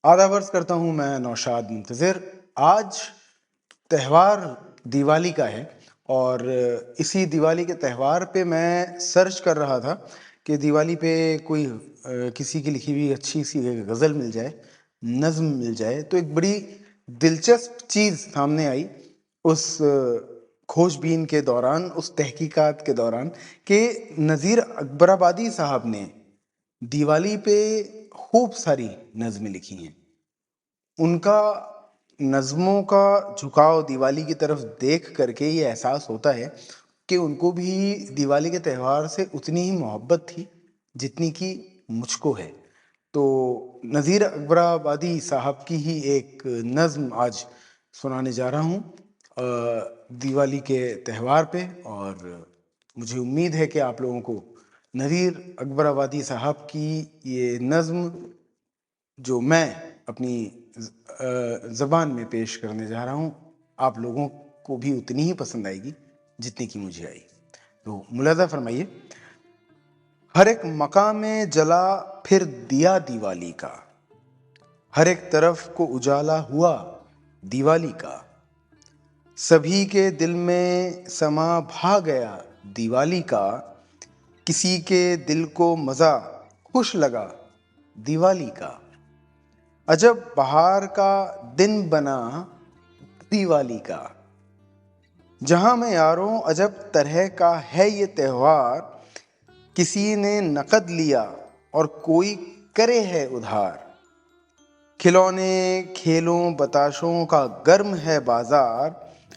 آداب عرض کرتا ہوں، میں نوشاد منتظر۔ آج تہوار دیوالی کا ہے اور اسی دیوالی کے تہوار پہ میں سرچ کر رہا تھا کہ دیوالی پہ کوئی کسی کی لکھی ہوئی اچھی سی غزل مل جائے، نظم مل جائے، تو ایک بڑی دلچسپ چیز سامنے آئی اس کھوج بین کے دوران، اس تحقیقات کے دوران، کہ نذیر اکبر آبادی صاحب نے دیوالی پہ خوب ساری نظمیں لکھی ہیں۔ ان کا نظموں کا جھکاؤ دیوالی کی طرف دیکھ کر کے یہ احساس ہوتا ہے کہ ان کو بھی دیوالی کے تہوار سے اتنی ہی محبت تھی جتنی کہ مجھ کو ہے۔ تو نذیر اکبر آبادی صاحب کی ہی ایک نظم آج سنانے جا رہا ہوں دیوالی کے تہوار پہ، اور مجھے امید ہے کہ آپ لوگوں کو نذیر اکبر آبادی صاحب کی یہ نظم جو میں اپنی زبان میں پیش کرنے جا رہا ہوں آپ لوگوں کو بھی اتنی ہی پسند آئے گی جتنی کہ مجھے آئی۔ تو ملاحظہ فرمائیے۔ ہر ایک مقام میں جلا پھر دیا دیوالی کا، ہر ایک طرف کو اجالا ہوا دیوالی کا، سبھی کے دل میں سما بھا گیا دیوالی کا، کسی کے دل کو مزہ خوش لگا دیوالی کا، عجب بہار کا دن بنا دیوالی کا، جہاں میں یاروں عجب طرح کا ہے یہ تہوار، کسی نے نقد لیا اور کوئی کرے ہے ادھار، کھلونے کھیلوں بتاشوں کا گرم ہے بازار،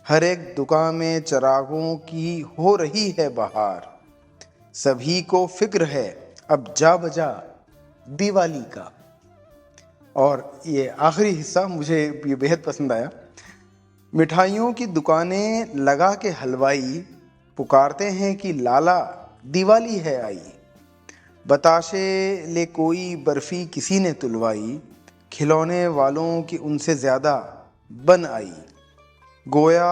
ہر ایک دکان میں چراغوں کی ہو رہی ہے بہار، سبھی کو فکر ہے اب جا بجا دیوالی کا۔ اور یہ آخری حصہ مجھے یہ بہت پسند آیا۔ مٹھائیوں کی دکانیں لگا کے حلوائی، پکارتے ہیں کہ لالا دیوالی ہے آئی، بتاشے لے کوئی برفی کسی نے تلوائی، کھلونے والوں کی ان سے زیادہ بن آئی، گویا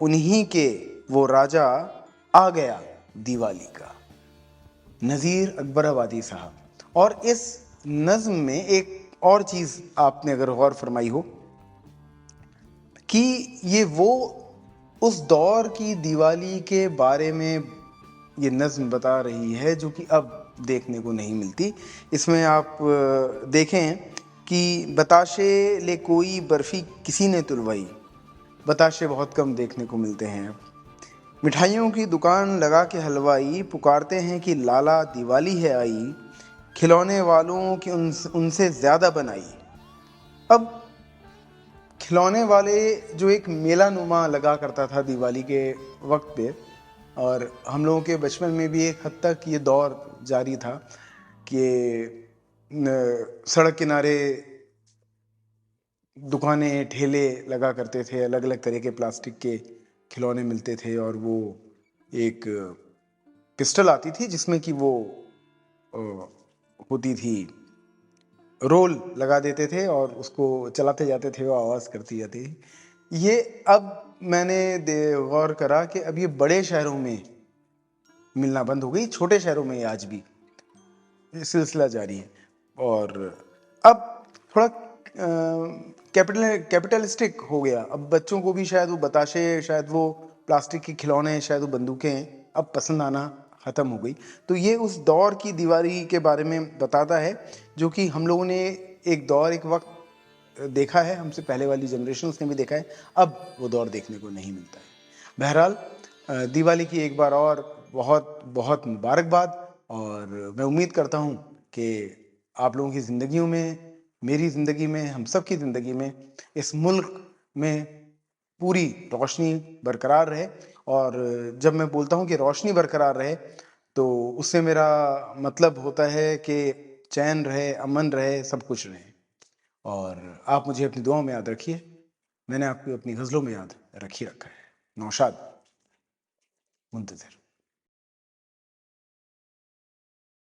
انہی کے وہ راجا آ گیا دیوالی کا۔ نذیر اکبر آبادی صاحب۔ اور اس نظم میں ایک اور چیز آپ نے اگر غور فرمائی ہو کہ یہ وہ اس دور کی دیوالی کے بارے میں یہ نظم بتا رہی ہے جو کہ اب دیکھنے کو نہیں ملتی۔ اس میں آپ دیکھیں کہ بتاشے لے کوئی برفی کسی نے تلوائی، بتاشے بہت کم دیکھنے کو ملتے ہیں اب۔ مٹھائیوں کی دکان لگا کے حلوائی، پکارتے ہیں کہ لالا دیوالی ہے آئی، کھلونے والوں کی ان سے زیادہ بنائی۔ اب کھلونے والے جو ایک میلہ نما لگا کرتا تھا دیوالی کے وقت پہ، اور ہم لوگوں کے بچپن میں بھی ایک حد تک یہ دور جاری تھا کہ سڑک کنارے دکانیں ٹھیلے لگا کرتے تھے، الگ الگ طرح کے پلاسٹک کے کھلونے ملتے تھے، اور وہ ایک پسٹل آتی تھی جس میں کہ وہ ہوتی تھی، رول لگا دیتے تھے اور اس کو چلاتے جاتے تھے، وہ آواز کرتی جاتی تھی۔ یہ اب میں نے غور کرا کہ اب یہ بڑے شہروں میں ملنا بند ہو گئی، چھوٹے شہروں میں آج بھی یہ سلسلہ جاری ہے، اور اب تھوڑا کیپٹلسٹک ہو گیا۔ اب بچوں کو بھی شاید وہ بتاشے، شاید وہ پلاسٹک کے کھلونے، شاید وہ بندوقیں اب پسند آنا ختم ہو گئی۔ تو یہ اس دور کی دیوالی کے بارے میں بتاتا ہے جو کہ ہم لوگوں نے ایک دور، ایک وقت دیکھا ہے، ہم سے پہلے والی جنریشنز نے بھی دیکھا ہے، اب وہ دور دیکھنے کو نہیں ملتا ہے۔ بہرحال دیوالی کی ایک بار اور بہت بہت مبارکباد، اور میں امید کرتا ہوں کہ آپ لوگوں کی زندگیوں میں، میری زندگی میں، ہم سب کی زندگی میں، اس ملک میں پوری روشنی برقرار رہے۔ اور جب میں بولتا ہوں کہ روشنی برقرار رہے تو اس سے میرا مطلب ہوتا ہے کہ چین رہے، امن رہے، سب کچھ رہے۔ اور آپ مجھے اپنی دعاؤں میں یاد رکھیے، میں نے آپ کو اپنی غزلوں میں یاد رکھا ہے۔ نوشاد منتظر۔